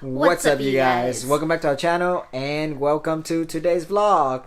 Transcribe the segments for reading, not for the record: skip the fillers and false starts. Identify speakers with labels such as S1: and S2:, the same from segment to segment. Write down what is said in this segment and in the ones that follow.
S1: What's up you guys? Welcome back to our channel and welcome to today's vlog.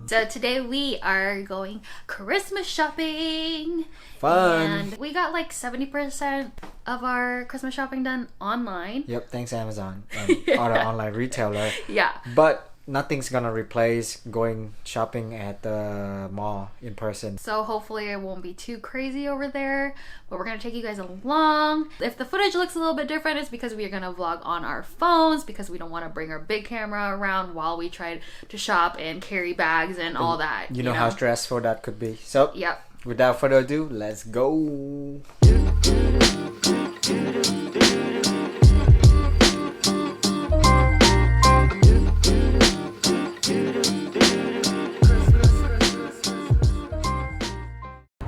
S2: So today we are going Christmas shopping.
S1: Fun.
S2: And we got like 70% of our Christmas shopping done online.
S1: Yep, thanks Amazon and other online retailer.
S2: Yeah.
S1: But nothing's gonna replace going shopping at the mall in person.
S2: So hopefully it won't be too crazy over there, but we're gonna take you guys along. If the footage looks a little bit different, it's because we are gonna vlog on our phones because we don't want to bring our big camera around while we try to shop and carry bags and all that.
S1: You know how stressful that could be. So
S2: yep.
S1: Without further ado, let's go.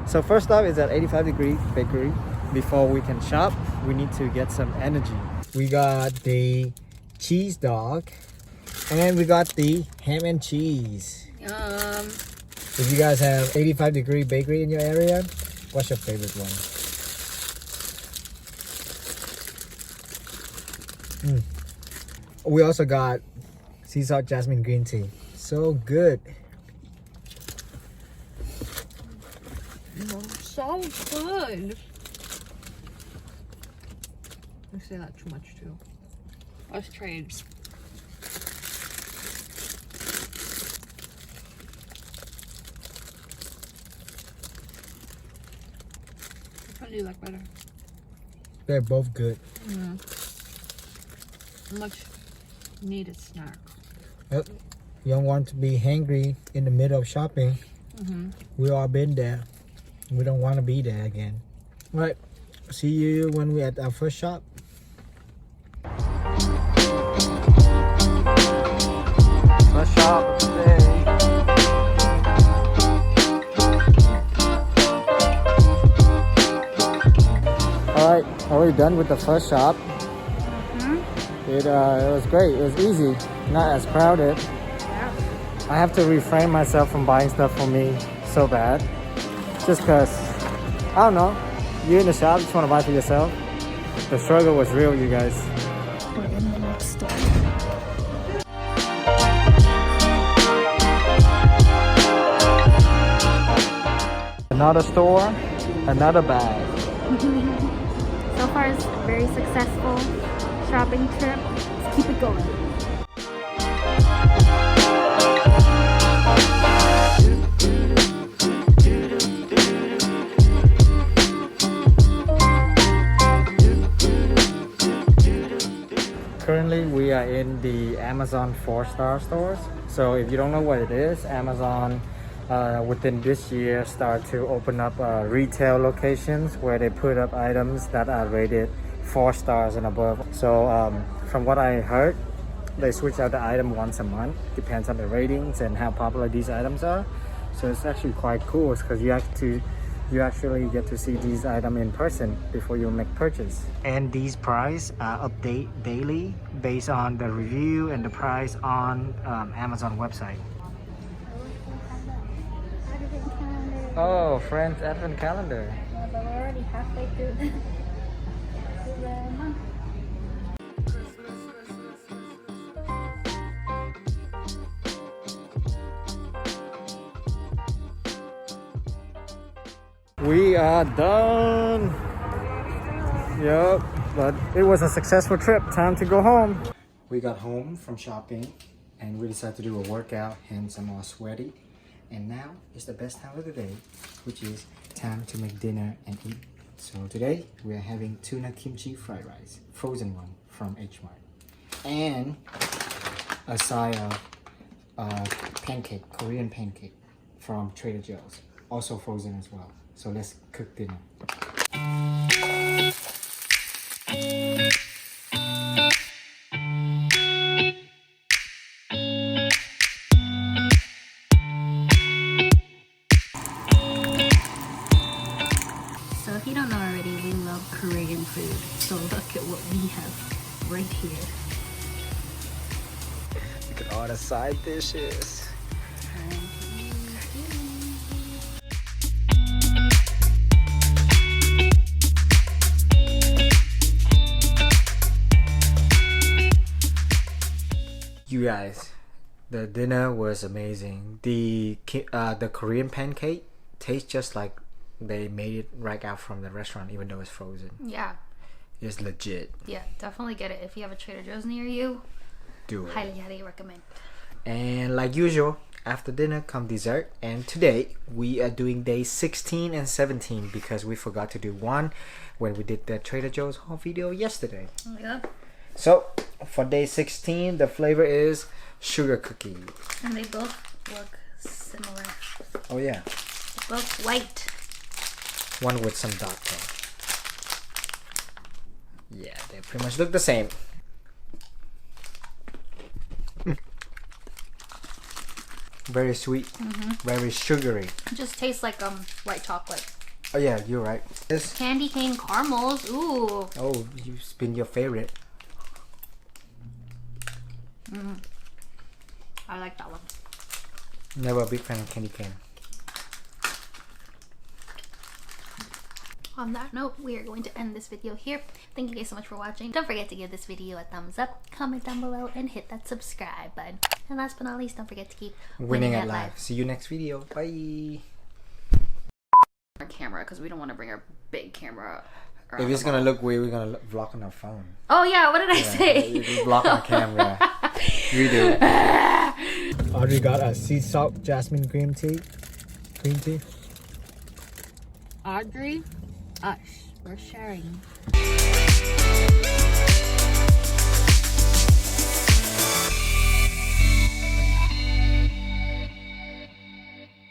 S1: So first stop is at 85 Degree Bakery. Before we can shop, we need to get some energy. We got the cheese dog and we got the ham and cheese. If you guys have 85 Degree Bakery in your area, what's your favorite one? We also got sea salt jasmine green tea. So good.
S2: So good.
S3: I say that too much too.
S2: Let's trade.
S3: Which one do you like better?
S1: They're both good.
S3: Much needed snack.
S1: Yep. You don't want to be hungry in the middle of shopping. We all been there. We don't want to be there again. All right. See you when we're at our first shop. First shop today. All right. Are we done with the first shop? It was great. It was easy. Not as crowded.
S2: Yeah.
S1: I have to refrain myself from buying stuff for me so bad. Just because, I don't know, you're in the shop, just want to buy for yourself. The struggle was real, you guys.
S2: We're in the next store.
S1: Another store, another bag.
S2: So far it's a very successful shopping trip. Let's keep it going.
S1: Currently, we are in the Amazon 4-star stores. So if you don't know what it is, Amazon within this year start to open up retail locations where they put up items that are rated 4 stars and above. So from what I heard, they switch out the item once a month. Depends on the ratings and how popular these items are. So it's actually quite cool because you actually get to see these items in person before you make purchase. And these prices update daily based on the review and the price on Amazon website. Oh, friends advent calendar.
S2: Yeah, but we're already halfway through the month.
S1: We are done. Yep, but it was a successful trip. Time to go home. We got home from shopping and we decided to do a workout, hence I'm all sweaty. And now is the best time of the day, which is time to make dinner and eat. So today we are having tuna kimchi fried rice, frozen one from H Mart, and a side of pancake, Korean pancake from Trader Joe's, also frozen as well. So let's cook dinner.
S2: So if you don't know already, we love Korean food. So look at what we have right here.
S1: Look at all the side dishes. guys, the dinner was amazing. The Korean pancake tastes just like they made it right out from the restaurant, even though it's frozen.
S2: Yeah.
S1: It's legit.
S2: Yeah, definitely get it. If you have a Trader Joe's near you,
S1: Do it.
S2: highly recommend.
S1: And like usual, after dinner come dessert. And today we are doing day 16 and 17 because we forgot to do one when we did the Trader Joe's haul video yesterday.
S2: Yeah.
S1: So for day 16, the flavor is sugar cookie.
S2: And they both look similar.
S1: Oh yeah.
S2: They're both white.
S1: One with some dark tone. Yeah, they pretty much look the same. Very sweet, very sugary.
S2: It just tastes like white chocolate.
S1: Oh yeah, you're right. This.
S2: Candy cane caramels. Ooh.
S1: Oh, it's been your favorite.
S2: I like that one.
S1: Never a big fan of candy cane.
S2: On that note, we are going to end this video here. Thank you guys so much for watching. Don't forget to give this video a thumbs up, comment down below, and hit that subscribe button. And last but not least, don't forget to keep
S1: Winning at life. See you next video. Bye.
S2: Our camera, because we don't want to bring our big camera.
S1: If it's gonna look weird, we're gonna vlog on our phone.
S2: Oh yeah, what did I say?
S1: You vlog on camera. You do. Audrey got a sea salt jasmine green tea.
S3: Audrey, us, we're sharing.